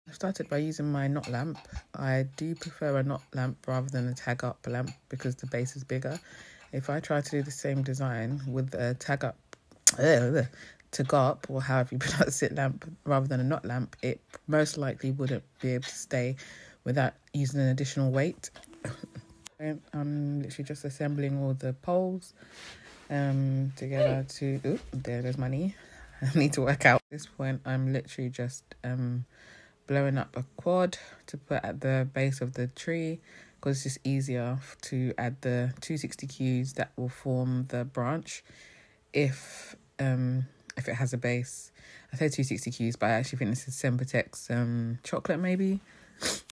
I started by using my knot lamp. I do prefer a knot lamp rather than a tag up lamp because the base is bigger. If I try to do the same design with a tag up or however you pronounce it lamp rather than a knot lamp, it most likely wouldn't be able to stay without using an additional weight. I'm literally just assembling all the poles together to there's my knee. I need to work out. At this point I'm literally just blowing up a quad to put at the base of the tree because it's just easier to add the 260Qs that will form the branch if it has a base. I say 260Qs, but I actually think this is Sempertex chocolate maybe.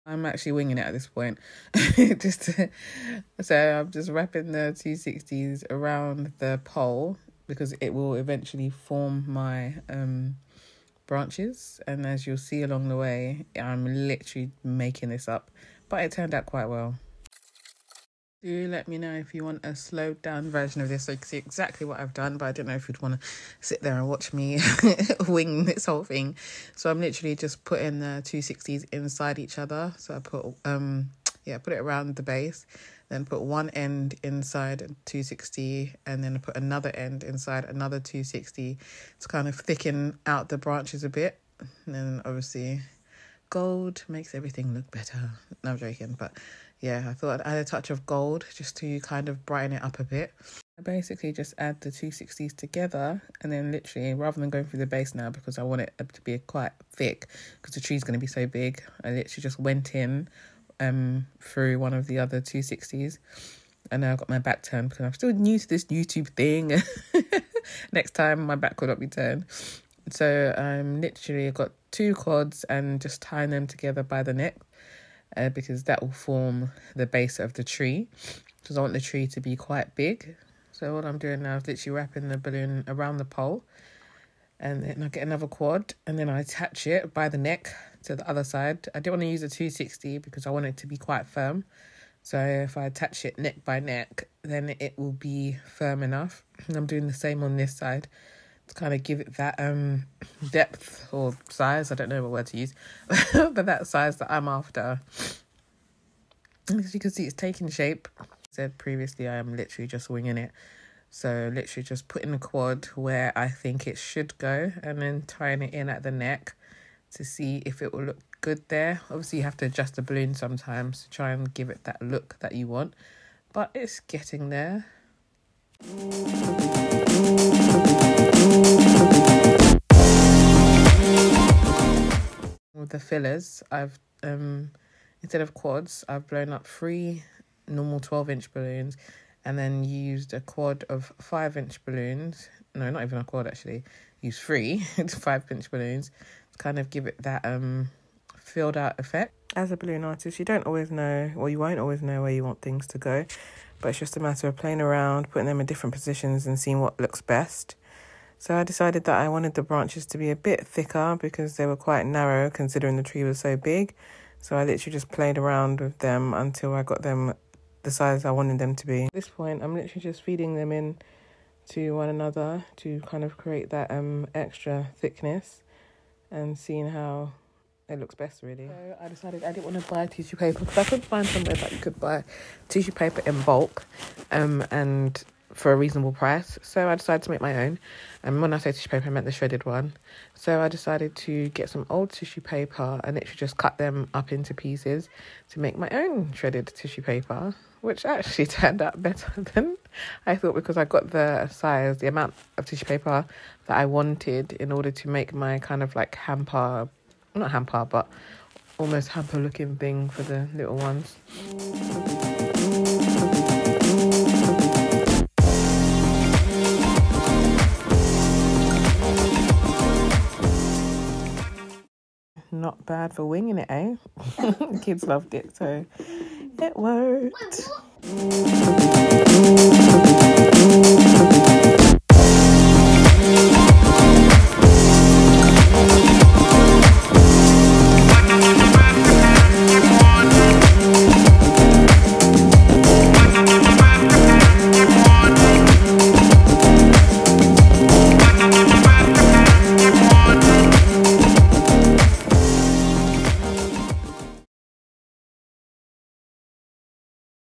I'm actually winging it at this point. So I'm just wrapping the 260s around the pole because it will eventually form my branches, and as you'll see along the way, I'm literally making this up, but it turned out quite well. Do let me know if you want a slowed down version of this so you can see exactly what I've done, but I don't know if you'd want to sit there and watch me wing this whole thing. So I'm literally just putting the 260s inside each other. So I put put it around the base, then put one end inside a 260, and then put another end inside another 260 to kind of thicken out the branches a bit. And then obviously gold makes everything look better. No, I'm joking, but yeah, I thought I'd add a touch of gold just to kind of brighten it up a bit. I basically just add the 260s together, and then literally, rather than going through the base now because I want it to be quite thick because the tree's going to be so big, I literally just went in through one of the other 260s, and now I've got my back turned because I'm still new to this YouTube thing. Next time my back will not be turned. So literally I've got 2 quads and just tying them together by the neck because that will form the base of the tree, because I want the tree to be quite big. So what I'm doing now is literally wrapping the balloon around the pole, and then I get another quad and then I attach it by the neck to the other side. I don't want to use a 260 because I want it to be quite firm. So if I attach it neck by neck, then it will be firm enough. And I'm doing the same on this side to kind of give it that depth or size. I don't know what word to use, but that size that I'm after. As you can see, it's taking shape. I said previously, I am literally just winging it. So literally just putting the quad where I think it should go and then tying it in at the neck to see if it will look good there. Obviously, you have to adjust the balloon sometimes to try and give it that look that you want, but it's getting there. With the fillers, I've instead of quads, I've blown up 3 normal 12-inch balloons and then used a quad of 5-inch balloons. No, not even a quad actually. Use 3 5-inch balloons to kind of give it that filled out effect. As a balloon artist, you don't always know, or you won't always know where you want things to go, but it's just a matter of playing around, putting them in different positions and seeing what looks best. So I decided that I wanted the branches to be a bit thicker because they were quite narrow considering the tree was so big. So I literally just played around with them until I got them the size I wanted them to be. At this point, I'm literally just feeding them in to one another to kind of create that extra thickness and seeing how it looks best, really. So I decided I didn't want to buy tissue paper because I couldn't find somewhere that you could buy tissue paper in bulk and for a reasonable price. So I decided to make my own. And when I say tissue paper, I meant the shredded one. So I decided to get some old tissue paper and literally just cut them up into pieces to make my own shredded tissue paper, which actually turned out better than I thought because I got the size, the amount of tissue paper that I wanted in order to make my kind of like hamper, not hamper, but almost hamper looking thing for the little ones. Not bad for winging it, eh? The kids loved it, so it worked.